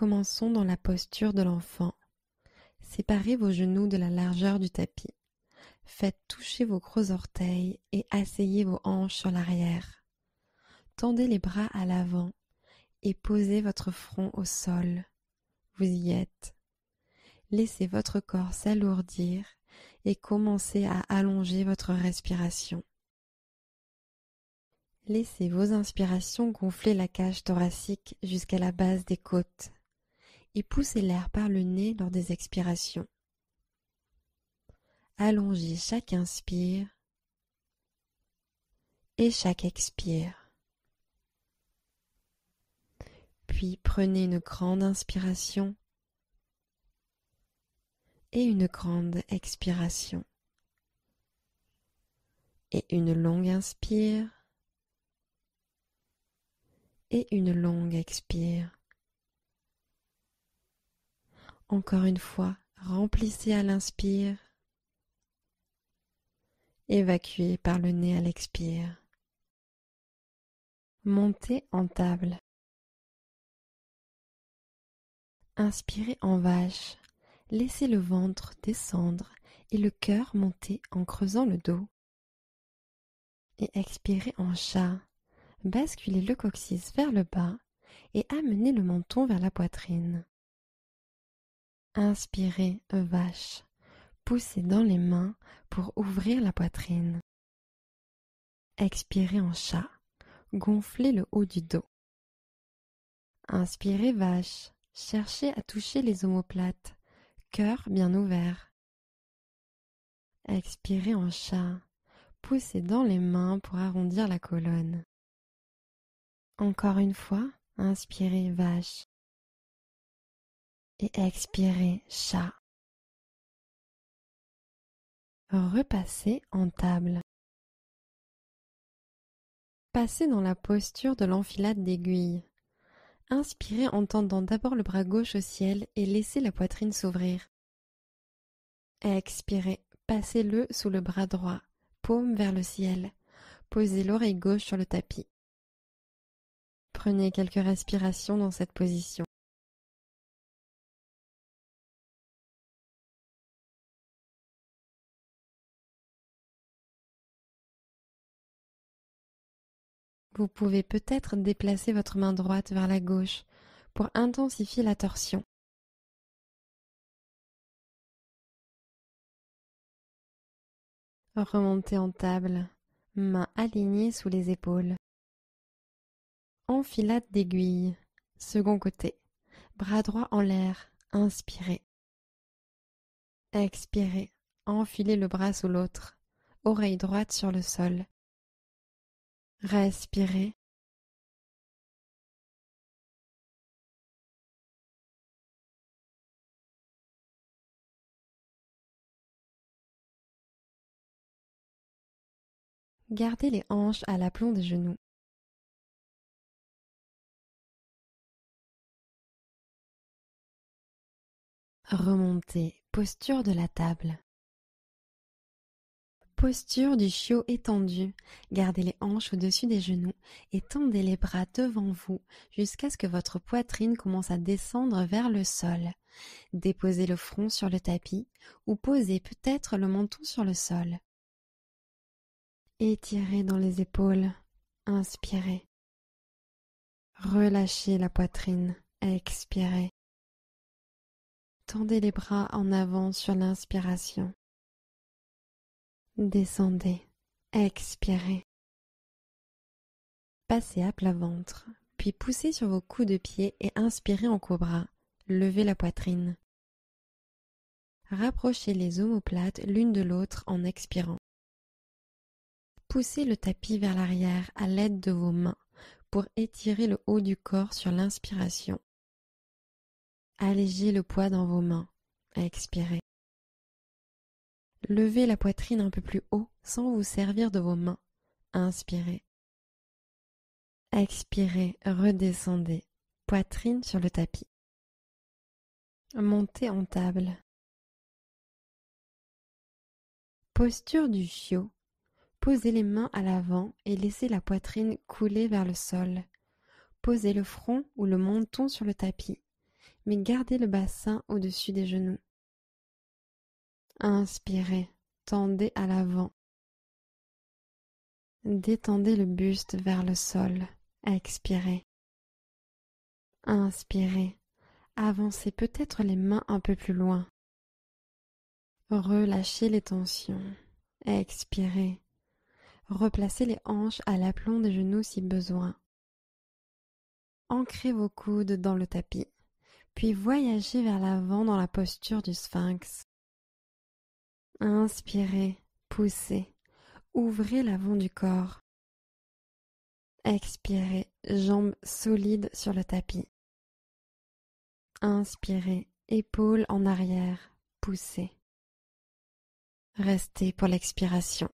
Commençons dans la posture de l'enfant. Séparez vos genoux de la largeur du tapis. Faites toucher vos gros orteils et asseyez vos hanches sur l'arrière. Tendez les bras à l'avant et posez votre front au sol. Vous y êtes. Laissez votre corps s'alourdir et commencez à allonger votre respiration. Laissez vos inspirations gonfler la cage thoracique jusqu'à la base des côtes et poussez l'air par le nez lors des expirations. Allongez chaque inspire et chaque expire. Puis prenez une grande inspiration et une grande expiration. Et une longue inspire et une longue expire. Encore une fois, remplissez à l'inspire, évacuez par le nez à l'expire. Montez en table. Inspirez en vache, laissez le ventre descendre et le cœur monter en creusant le dos. Et expirez en chat, basculez le coccyx vers le bas et amenez le menton vers la poitrine. Inspirez vache, poussez dans les mains pour ouvrir la poitrine. Expirez en chat, gonflez le haut du dos. Inspirez vache, cherchez à toucher les omoplates, cœur bien ouvert. Expirez en chat, poussez dans les mains pour arrondir la colonne. Encore une fois, inspirez vache et expirez chat. Repassez en table. Passez dans la posture de l'enfilade d'aiguilles. Inspirez en tendant d'abord le bras gauche au ciel et laissez la poitrine s'ouvrir. Expirez, passez-le sous le bras droit, paume vers le ciel. Posez l'oreille gauche sur le tapis. Prenez quelques respirations dans cette position. Vous pouvez peut-être déplacer votre main droite vers la gauche pour intensifier la torsion. Remontez en table, mains alignées sous les épaules. Enfilade d'aiguilles, second côté, bras droit en l'air, inspirez. Expirez, enfilez le bras sous l'autre, oreille droite sur le sol. Respirez. Gardez les hanches à l'aplomb des genoux. Remontez, posture de la table. Posture du chiot étendu. Gardez les hanches au-dessus des genoux et tendez les bras devant vous jusqu'à ce que votre poitrine commence à descendre vers le sol. Déposez le front sur le tapis ou posez peut-être le menton sur le sol. Étirez dans les épaules. Inspirez. Relâchez la poitrine. Expirez. Tendez les bras en avant sur l'inspiration. Descendez. Expirez. Passez à plat ventre, puis poussez sur vos coups de pied et inspirez en cobra. Levez la poitrine. Rapprochez les omoplates l'une de l'autre en expirant. Poussez le tapis vers l'arrière à l'aide de vos mains pour étirer le haut du corps sur l'inspiration. Allégez le poids dans vos mains. Expirez. Levez la poitrine un peu plus haut sans vous servir de vos mains. Inspirez. Expirez, redescendez. Poitrine sur le tapis. Montez en table. Posture du chiot. Posez les mains à l'avant et laissez la poitrine couler vers le sol. Posez le front ou le menton sur le tapis. mais gardez le bassin au-dessus des genoux. Inspirez, tendez à l'avant. Détendez le buste vers le sol. Expirez. Inspirez. Avancez peut-être les mains un peu plus loin. Relâchez les tensions. Expirez. Replacez les hanches à l'aplomb des genoux si besoin. Ancrez vos coudes dans le tapis, puis voyagez vers l'avant dans la posture du sphinx. Inspirez, poussez, ouvrez l'avant du corps. Expirez, jambes solides sur le tapis. Inspirez, épaules en arrière, poussez. Restez pour l'expiration.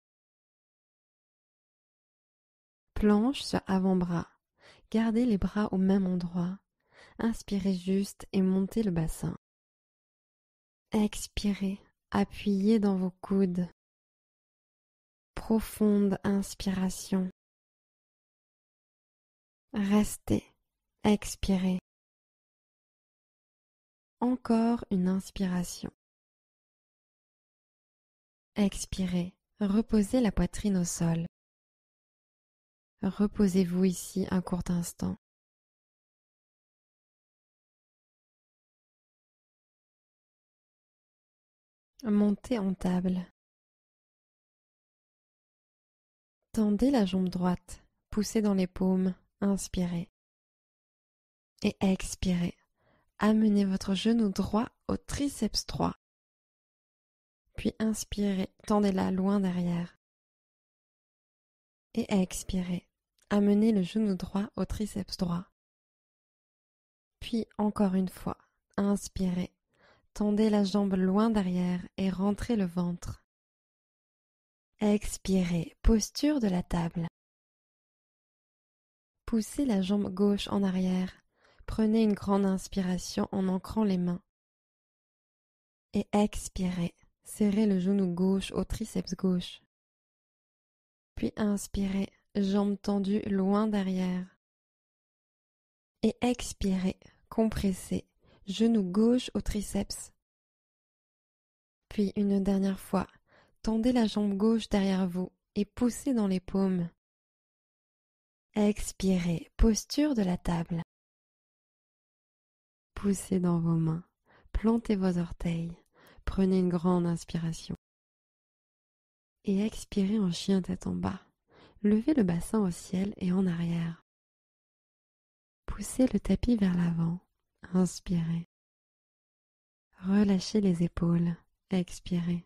Planche sur avant-bras. Gardez les bras au même endroit. Inspirez juste et montez le bassin. Expirez, appuyez dans vos coudes. Profonde inspiration. Restez, expirez. Encore une inspiration. Expirez, reposez la poitrine au sol. Reposez-vous ici un court instant. Montez en table. Tendez la jambe droite, poussez dans les paumes, inspirez. Et expirez. Amenez votre genou droit au triceps droit. Puis inspirez, tendez-la loin derrière. Et expirez. Amenez le genou droit au triceps droit. Puis encore une fois, inspirez. Tendez la jambe loin derrière et rentrez le ventre. Expirez, posture de la table. Poussez la jambe gauche en arrière. Prenez une grande inspiration en ancrant les mains. Et expirez, serrez le genou gauche au triceps gauche. Puis inspirez, jambes tendues loin derrière. Et expirez, compressez, genou gauche au triceps. Puis une dernière fois, tendez la jambe gauche derrière vous et poussez dans les paumes. Expirez, posture de la table. Poussez dans vos mains, plantez vos orteils, prenez une grande inspiration. Et expirez en chien tête en bas. Levez le bassin au ciel et en arrière. Poussez le tapis vers l'avant. Inspirez. Relâchez les épaules. Expirez.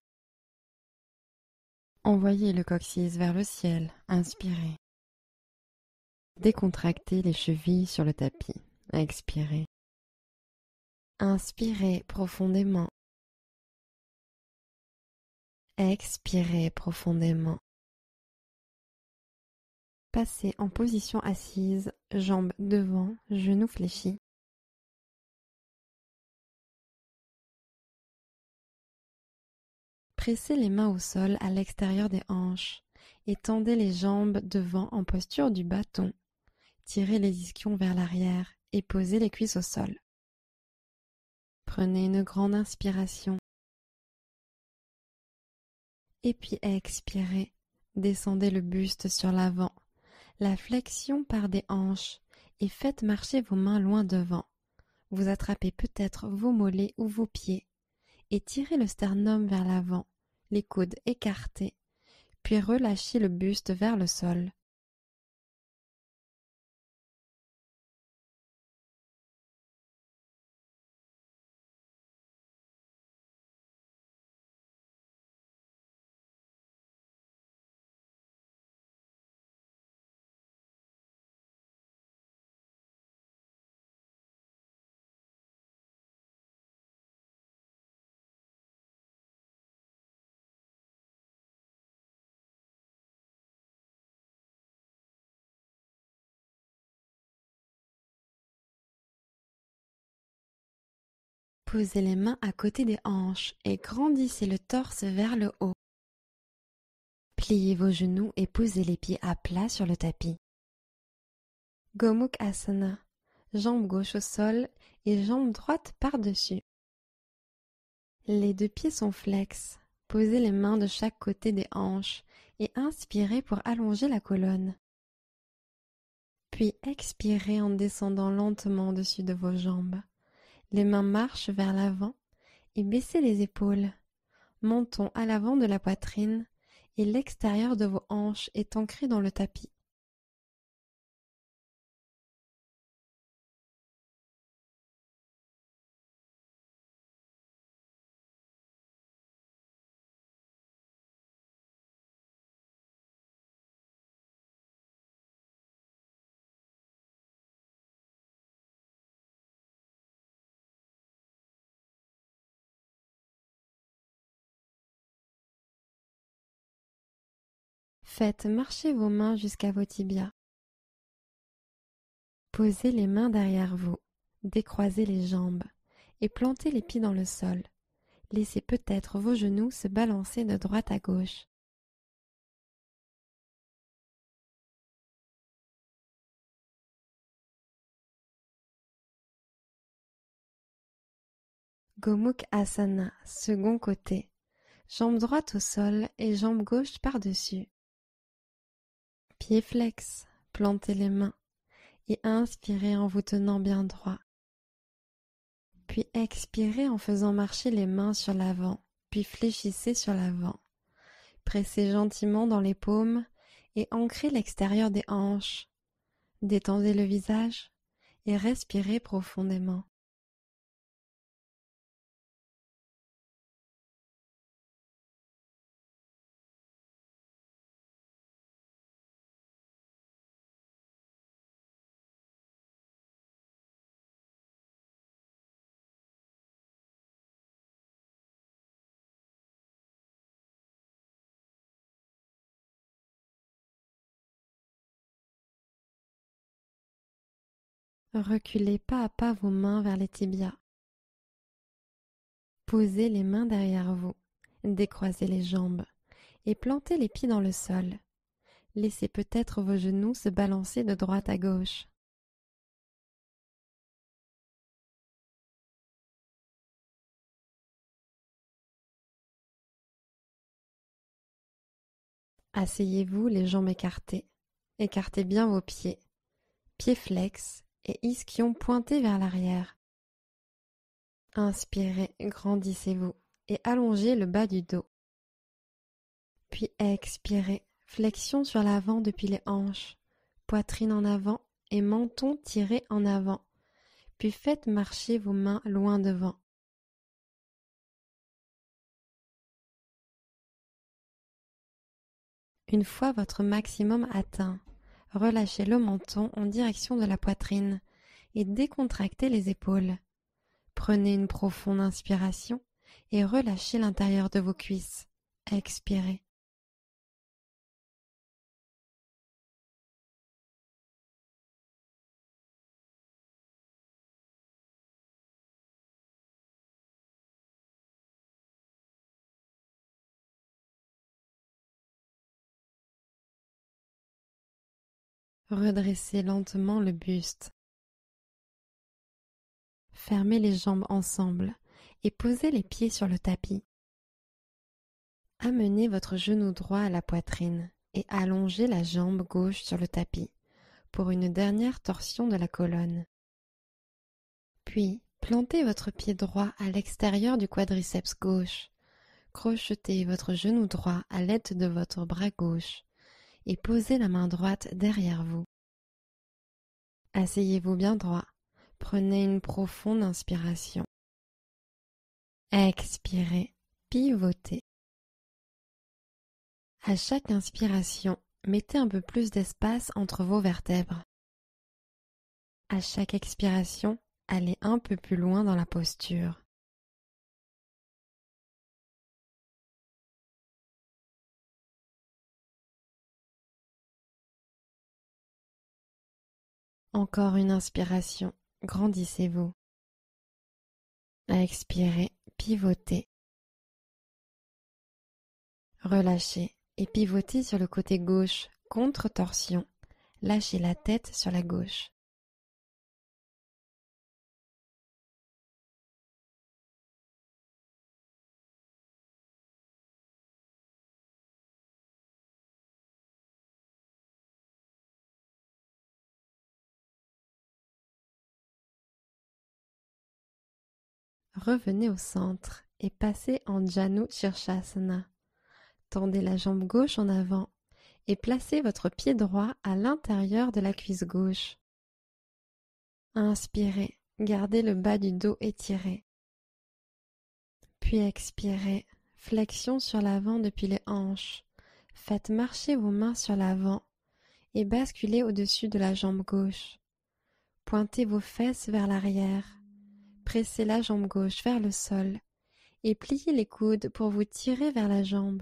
Envoyez le coccyx vers le ciel. Inspirez. Décontractez les chevilles sur le tapis. Expirez. Inspirez profondément. Expirez profondément. Passez en position assise, jambes devant, genoux fléchis. Pressez les mains au sol à l'extérieur des hanches et tendez les jambes devant en posture du bâton. Tirez les ischions vers l'arrière et posez les cuisses au sol. Prenez une grande inspiration. Et puis expirez. Descendez le buste sur l'avant. La flexion part des hanches et faites marcher vos mains loin devant. Vous attrapez peut-être vos mollets ou vos pieds et tirez le sternum vers l'avant, les coudes écartés, puis relâchez le buste vers le sol. Posez les mains à côté des hanches et grandissez le torse vers le haut. Pliez vos genoux et posez les pieds à plat sur le tapis. Gomukhasana, jambe gauche au sol et jambe droite par-dessus. Les deux pieds sont flex. Posez les mains de chaque côté des hanches et inspirez pour allonger la colonne. Puis expirez en descendant lentement au-dessus de vos jambes. Les mains marchent vers l'avant et baissez les épaules. Menton à l'avant de la poitrine et l'extérieur de vos hanches est ancré dans le tapis. Faites marcher vos mains jusqu'à vos tibias. Posez les mains derrière vous, décroisez les jambes et plantez les pieds dans le sol. Laissez peut-être vos genoux se balancer de droite à gauche. Gomukh Asana, second côté. Jambe droite au sol et jambe gauche par-dessus. Pieds flex, plantez les mains et inspirez en vous tenant bien droit. Puis expirez en faisant marcher les mains sur l'avant, puis fléchissez sur l'avant. Pressez gentiment dans les paumes et ancrez l'extérieur des hanches. Détendez le visage et respirez profondément. Reculez pas à pas vos mains vers les tibias. Posez les mains derrière vous, décroisez les jambes et plantez les pieds dans le sol. Laissez peut-être vos genoux se balancer de droite à gauche. Asseyez-vous les jambes écartées. Écartez bien vos pieds. Pieds flex et ischion pointé vers l'arrière. Inspirez, grandissez-vous et allongez le bas du dos. Puis expirez, flexion sur l'avant depuis les hanches, poitrine en avant et menton tiré en avant. Puis faites marcher vos mains loin devant. Une fois votre maximum atteint, relâchez le menton en direction de la poitrine et décontractez les épaules. Prenez une profonde inspiration et relâchez l'intérieur de vos cuisses. Expirez. Redressez lentement le buste. Fermez les jambes ensemble et posez les pieds sur le tapis. Amenez votre genou droit à la poitrine et allongez la jambe gauche sur le tapis pour une dernière torsion de la colonne. Puis, plantez votre pied droit à l'extérieur du quadriceps gauche. Crochetez votre genou droit à l'aide de votre bras gauche et posez la main droite derrière vous. Asseyez-vous bien droit. Prenez une profonde inspiration. Expirez, pivotez. À chaque inspiration, mettez un peu plus d'espace entre vos vertèbres. À chaque expiration, allez un peu plus loin dans la posture. Encore une inspiration, grandissez-vous. Expirez, pivotez. Relâchez et pivotez sur le côté gauche, contre-torsion. Lâchez la tête sur la gauche. Revenez au centre et passez en Janu Shirshasana. Tendez la jambe gauche en avant et placez votre pied droit à l'intérieur de la cuisse gauche. Inspirez, gardez le bas du dos étiré. Puis expirez, flexion sur l'avant depuis les hanches. Faites marcher vos mains sur l'avant et basculez au-dessus de la jambe gauche. Pointez vos fesses vers l'arrière. Pressez la jambe gauche vers le sol et pliez les coudes pour vous tirer vers la jambe.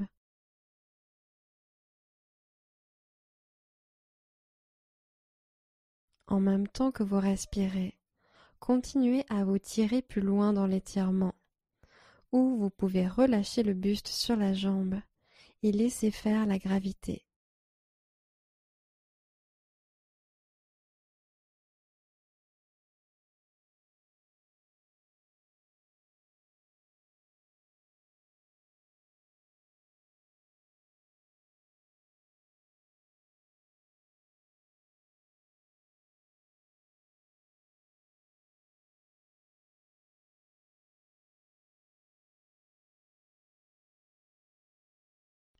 En même temps que vous respirez, continuez à vous tirer plus loin dans l'étirement, ou vous pouvez relâcher le buste sur la jambe et laisser faire la gravité.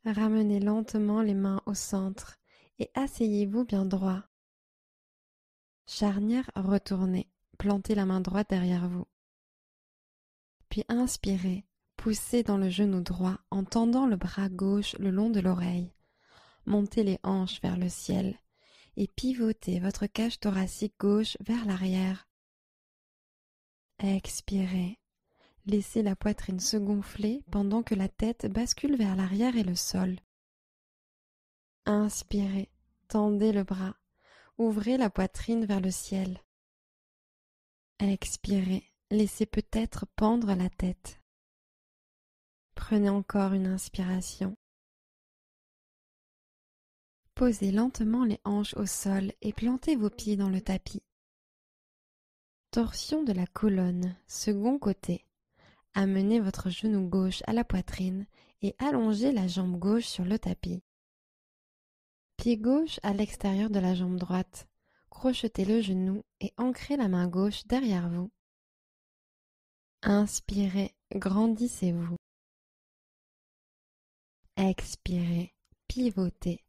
Ramenez lentement les mains au centre et asseyez-vous bien droit. Charnière retournée, plantez la main droite derrière vous. Puis inspirez, poussez dans le genou droit en tendant le bras gauche le long de l'oreille. Montez les hanches vers le ciel et pivotez votre cage thoracique gauche vers l'arrière. Expirez. Laissez la poitrine se gonfler pendant que la tête bascule vers l'arrière et le sol. Inspirez, tendez le bras, ouvrez la poitrine vers le ciel. Expirez, laissez peut-être pendre la tête. Prenez encore une inspiration. Posez lentement les hanches au sol et plantez vos pieds dans le tapis. Torsion de la colonne, second côté. Amenez votre genou gauche à la poitrine et allongez la jambe gauche sur le tapis. Pied gauche à l'extérieur de la jambe droite. Crochetez le genou et ancrez la main gauche derrière vous. Inspirez, grandissez-vous. Expirez, pivotez.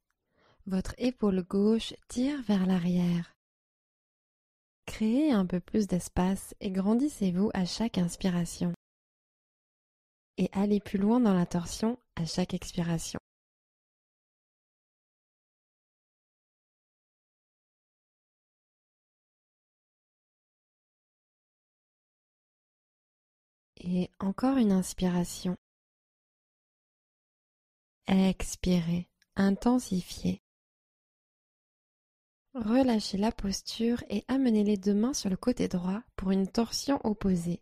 Votre épaule gauche tire vers l'arrière. Créez un peu plus d'espace et grandissez-vous à chaque inspiration. Et allez plus loin dans la torsion à chaque expiration. Et encore une inspiration. Expirez, intensifiez. Relâchez la posture et amenez les deux mains sur le côté droit pour une torsion opposée.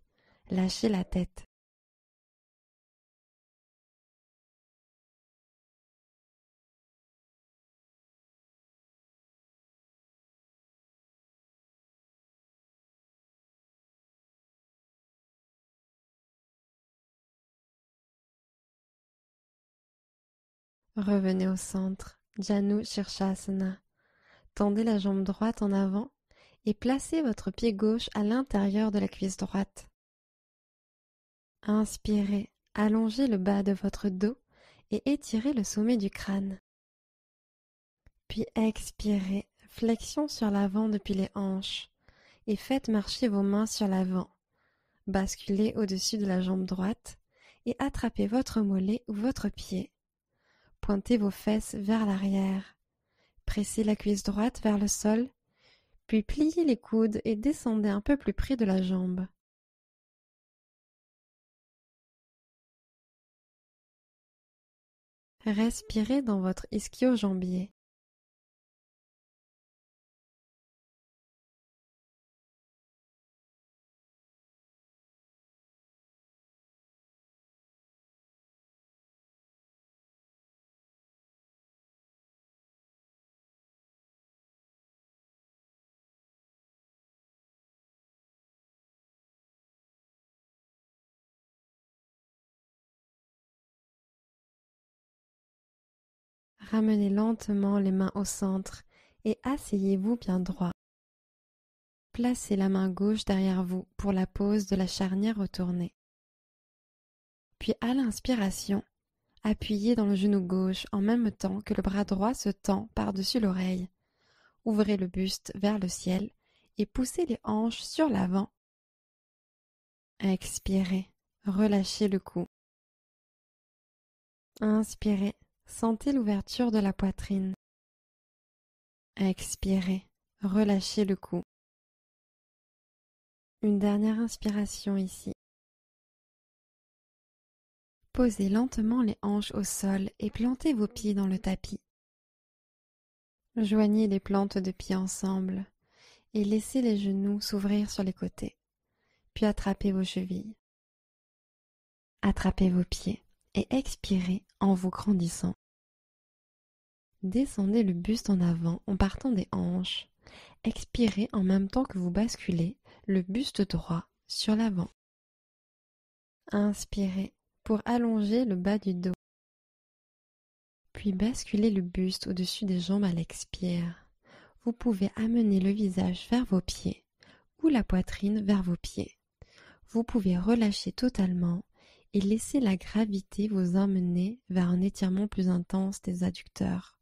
Lâchez la tête. Revenez au centre, Janu Shirshasana. Tendez la jambe droite en avant et placez votre pied gauche à l'intérieur de la cuisse droite. Inspirez, allongez le bas de votre dos et étirez le sommet du crâne. Puis expirez, flexion sur l'avant depuis les hanches et faites marcher vos mains sur l'avant. Basculez au-dessus de la jambe droite et attrapez votre mollet ou votre pied. Pointez vos fesses vers l'arrière. Pressez la cuisse droite vers le sol, puis pliez les coudes et descendez un peu plus près de la jambe. Respirez dans votre ischio-jambier. Ramenez lentement les mains au centre et asseyez-vous bien droit. Placez la main gauche derrière vous pour la pose de la charnière retournée. Puis à l'inspiration, appuyez dans le genou gauche en même temps que le bras droit se tend par-dessus l'oreille. Ouvrez le buste vers le ciel et poussez les hanches sur l'avant. Expirez, relâchez le cou. Inspirez, sentez l'ouverture de la poitrine. Expirez, relâchez le cou. Une dernière inspiration ici. Posez lentement les hanches au sol et plantez vos pieds dans le tapis. Joignez les plantes de pieds ensemble et laissez les genoux s'ouvrir sur les côtés. Puis attrapez vos chevilles. Attrapez vos pieds et expirez en vous grandissant. Descendez le buste en avant en partant des hanches. Expirez en même temps que vous basculez le buste droit sur l'avant. Inspirez pour allonger le bas du dos. Puis basculez le buste au-dessus des jambes à l'expire. Vous pouvez amener le visage vers vos pieds ou la poitrine vers vos pieds. Vous pouvez relâcher totalement et laisser la gravité vous emmener vers un étirement plus intense des adducteurs.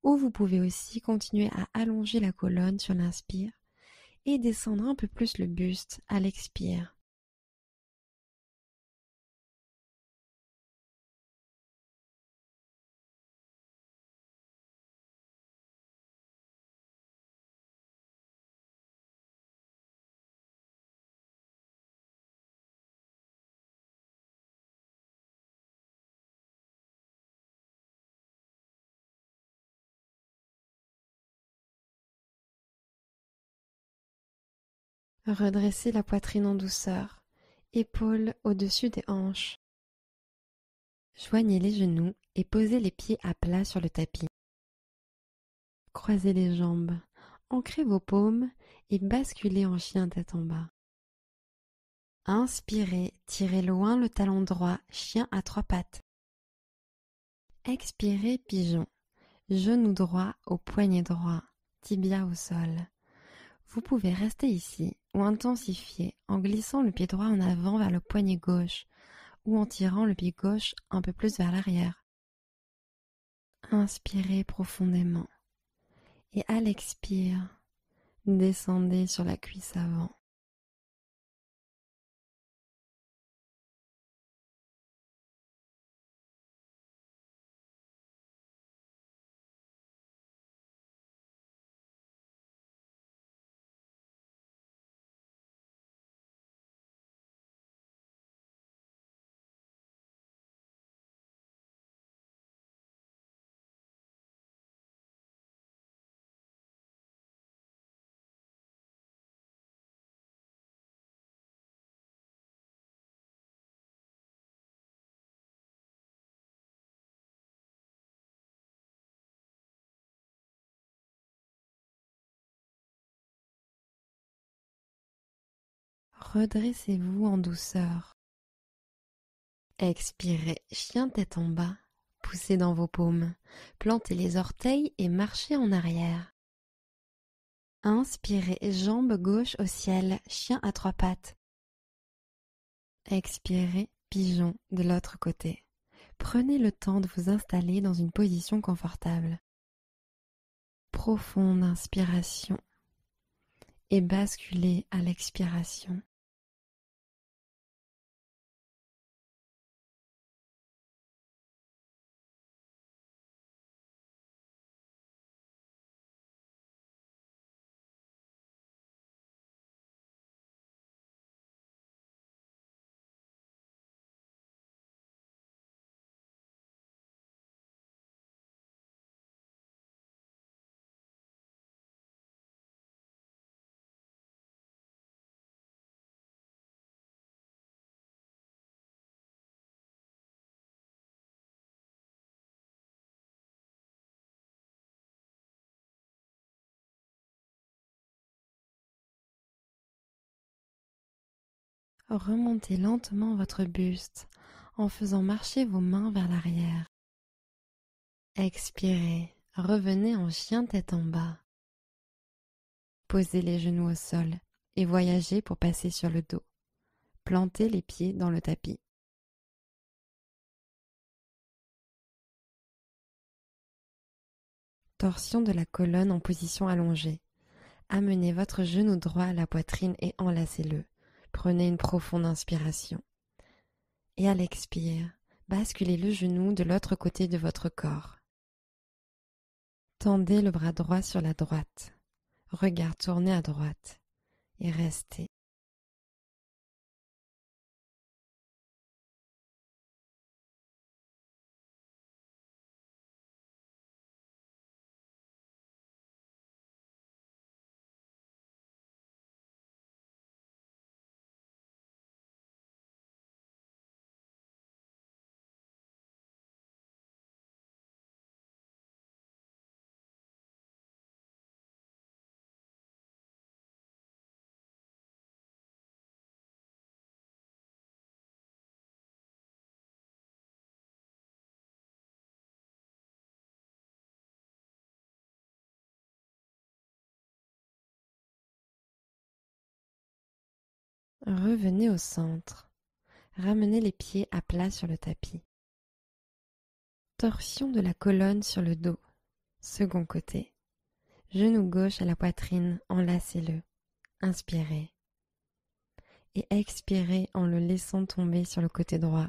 Ou vous pouvez aussi continuer à allonger la colonne sur l'inspire et descendre un peu plus le buste à l'expire. Redressez la poitrine en douceur, épaules au-dessus des hanches. Joignez les genoux et posez les pieds à plat sur le tapis. Croisez les jambes, ancrez vos paumes et basculez en chien tête en bas. Inspirez, tirez loin le talon droit, chien à trois pattes. Expirez, pigeon, genou droit au poignet droit, tibia au sol. Vous pouvez rester ici ou intensifier en glissant le pied droit en avant vers le poignet gauche ou en tirant le pied gauche un peu plus vers l'arrière. Inspirez profondément et à l'expire, descendez sur la cuisse avant. Redressez-vous en douceur. Expirez, chien tête en bas, poussez dans vos paumes, plantez les orteils et marchez en arrière. Inspirez, jambe gauche au ciel, chien à trois pattes. Expirez, pigeon de l'autre côté. Prenez le temps de vous installer dans une position confortable. Profonde inspiration et basculez à l'expiration. Remontez lentement votre buste en faisant marcher vos mains vers l'arrière. Expirez, revenez en chien tête en bas. Posez les genoux au sol et voyagez pour passer sur le dos. Plantez les pieds dans le tapis. Torsion de la colonne en position allongée. Amenez votre genou droit à la poitrine et enlacez-le. Prenez une profonde inspiration. Et à l'expire, basculez le genou de l'autre côté de votre corps. Tendez le bras droit sur la droite. Regard tourné à droite. Et restez. Revenez au centre. Ramenez les pieds à plat sur le tapis. Torsion de la colonne sur le dos. Second côté. Genou gauche à la poitrine, enlacez-le. Inspirez. Et expirez en le laissant tomber sur le côté droit.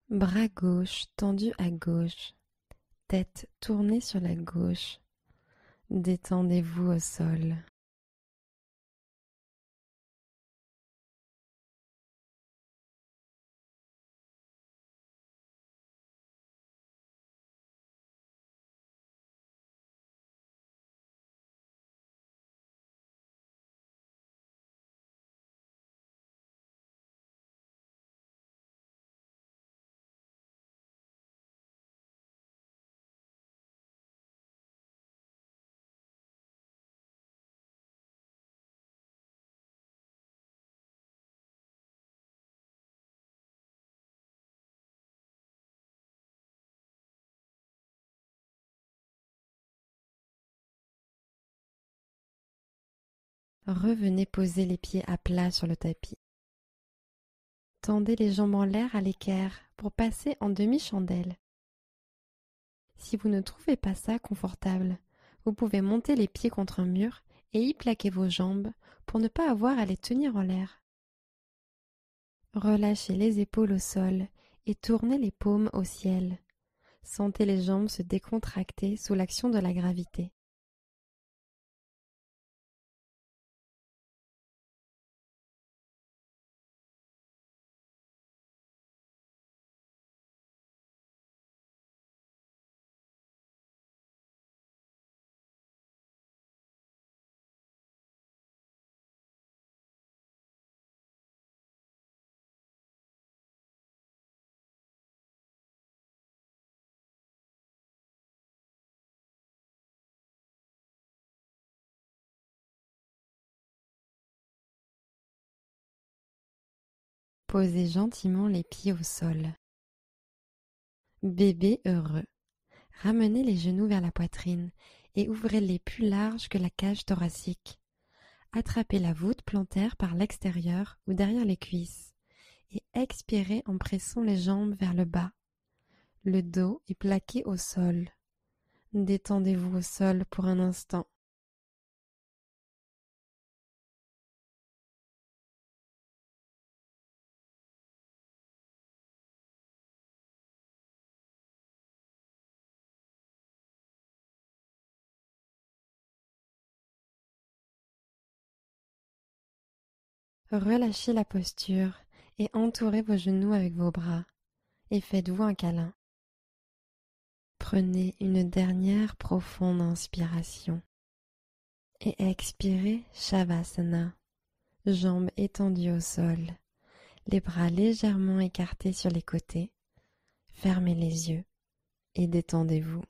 Bras gauche tendu à gauche. Tête tournée sur la gauche. Détendez-vous au sol. Revenez poser les pieds à plat sur le tapis. Tendez les jambes en l'air à l'équerre pour passer en demi-chandelle. Si vous ne trouvez pas ça confortable, vous pouvez monter les pieds contre un mur et y plaquer vos jambes pour ne pas avoir à les tenir en l'air. Relâchez les épaules au sol et tournez les paumes au ciel. Sentez les jambes se décontracter sous l'action de la gravité. Posez gentiment les pieds au sol. Bébé heureux. Ramenez les genoux vers la poitrine et ouvrez-les plus larges que la cage thoracique. Attrapez la voûte plantaire par l'extérieur ou derrière les cuisses et expirez en pressant les jambes vers le bas. Le dos est plaqué au sol. Détendez-vous au sol pour un instant. Relâchez la posture et entourez vos genoux avec vos bras et faites-vous un câlin. Prenez une dernière profonde inspiration et expirez Shavasana, jambes étendues au sol, les bras légèrement écartés sur les côtés. Fermez les yeux et détendez-vous.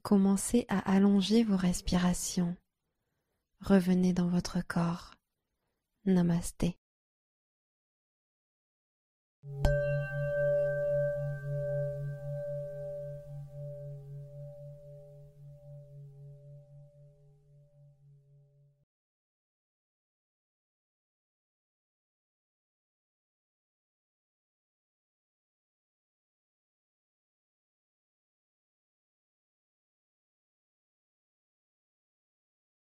Commencez à allonger vos respirations. Revenez dans votre corps. Namasté.